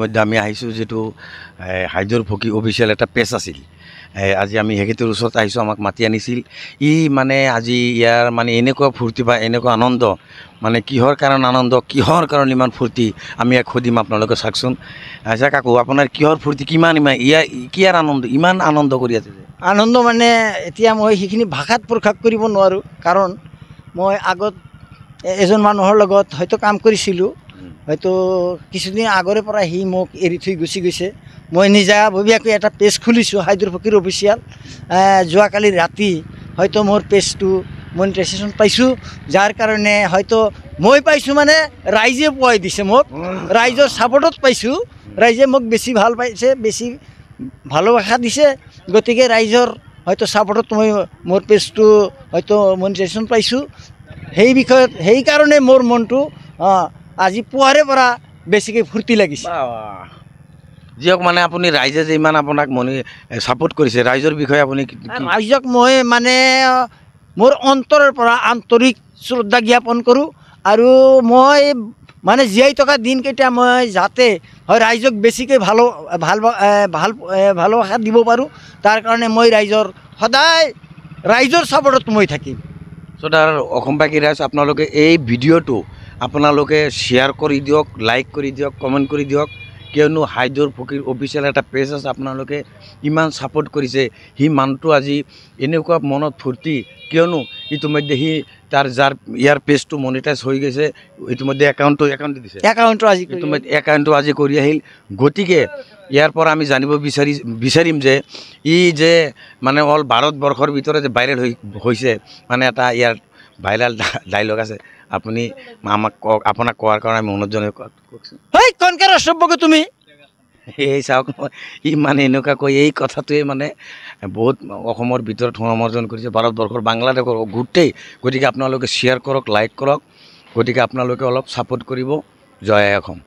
মধ্যে আমি আহিছোঁ যেটো হাইজৰ ফকি অফিচিয়েল এটা পেজ আছিল। আজি আমি হেগেতৰ ওচৰত আহিছোঁ, আমাক মাতি আনিছিল। মানে আজি ইয়াৰ মানে এনেকুৱা ফূৰ্তি বা এনেকুৱা আনন্দ, মানে কিহৰ কাৰণ আনন্দ, কিহৰ কাৰণ ইমান ফূৰ্তি, আমি ইয়াক সুধিম। আপোনালোকে চাওকচোন। আচ্ছা কাকু, আপোনাৰ কিহৰ ফূৰ্তি, কিমান কিয়াৰ আনন্দ, ইমান আনন্দ কৰি আছে? আনন্দ মানে এতিয়া মই সেইখিনি ভাষাত প্ৰকাশ কৰিব নোৱাৰোঁ, কাৰণ মই আগত এজন মানুহৰ লগত হয়তো কাম কৰিছিলোঁ। হয়তো কিছুদিন আগৰে পৰা সি মোক এৰি থৈ গুচি গৈছে। মই নিজাববীয়াকৈ এটা পেজ খুলিছোঁ, হাইদৰ ফকিৰ অফিচিয়েল। যোৱাকালি ৰাতি হয়তো মোৰ পেজটো মনিটাইজেশ্যন পাইছোঁ, যাৰ কাৰণে হয়তো মই পাইছোঁ মানে ৰাইজে পোৱাই দিছে মোক, ৰাইজৰ ছাপোৰ্টত পাইছোঁ। ৰাইজে মোক বেছি ভাল পাইছে, বেছি ভালোবাসা দিছে। গতিকে ৰাইজৰ হয়তো ছাপোৰ্টত মই মোৰ পেজটো হয়তো মনিটাইজেশ্যন পাইছোঁ। সেই বিষয়ত সেইকাৰণে মোৰ মনটো আজি পুৱাৰে পৰা বেছিকৈ ফূৰ্তি লাগিছে। যিয়ক মানে আপুনি ৰাইজে যে ইমান আপোনাক ছাপোৰ্ট কৰিছে, ৰাইজৰ বিষয়ে আপুনি ৰাইজক মই মানে মোৰ অন্তৰৰ পৰা আন্তৰিক শ্ৰদ্ধা জ্ঞাপন কৰোঁ। আৰু মই মানে জীয়াই থকা দিনকেইটা মই যাতে হয় ৰাইজক বেছিকৈ ভালোবাসা দিব পাৰোঁ, তাৰ কাৰণে মই ৰাইজৰ সদায় ৰাইজৰ ছাপোৰ্টত মই থাকিম। তাৰ অসমবাসী ৰাইজ, আপোনালোকে এই ভিডিঅ'টো আপোনালোকে শ্বেয়াৰ কৰি দিয়ক, লাইক কৰি দিয়ক, কমেণ্ট কৰি দিয়ক। কিয়নো হাইদৰ ফকিৰ অফিচিয়েল এটা পেজ আছে, আপোনালোকে ইমান ছাপোৰ্ট কৰিছে। সি মানুহটো আজি এনেকুৱা মনত ফূৰ্তি, কিয়নো ইতিমধ্যে সি যাৰ ইয়াৰ পেজটো মনিটাইজ হৈ গৈছে, ইতিমধ্যে একাউণ্টটো দিছে, একাউণ্টটো আজি কৰি আহিল। গতিকে ইয়াৰ পৰা আমি জানিব বিচাৰিম যে যে মানে অল ভাৰতবৰ্ষৰ ভিতৰত যে ভাইৰেল হৈছে, মানে এটা ইয়াৰ ভাইৰেল ডাইলগ আছে। আপুনি আমাক কওক, আপোনাক কোৱাৰ কাৰণে আমি অনুৰোধ জনাই কওকচোন। তুমি এই চাওক, মানে এনেকুৱা কৈ এই কথাটোৱে মানে বহুত অসমৰ ভিতৰত সমালোচনা কৰিছে, ভাৰতবৰ্ষৰ, বাংলাদেশৰ গোটেই। গতিকে আপোনালোকে শ্বেয়াৰ কৰক, লাইক কৰক। গতিকে আপোনালোকে অলপ ছাপোৰ্ট কৰিব। জয় অসম।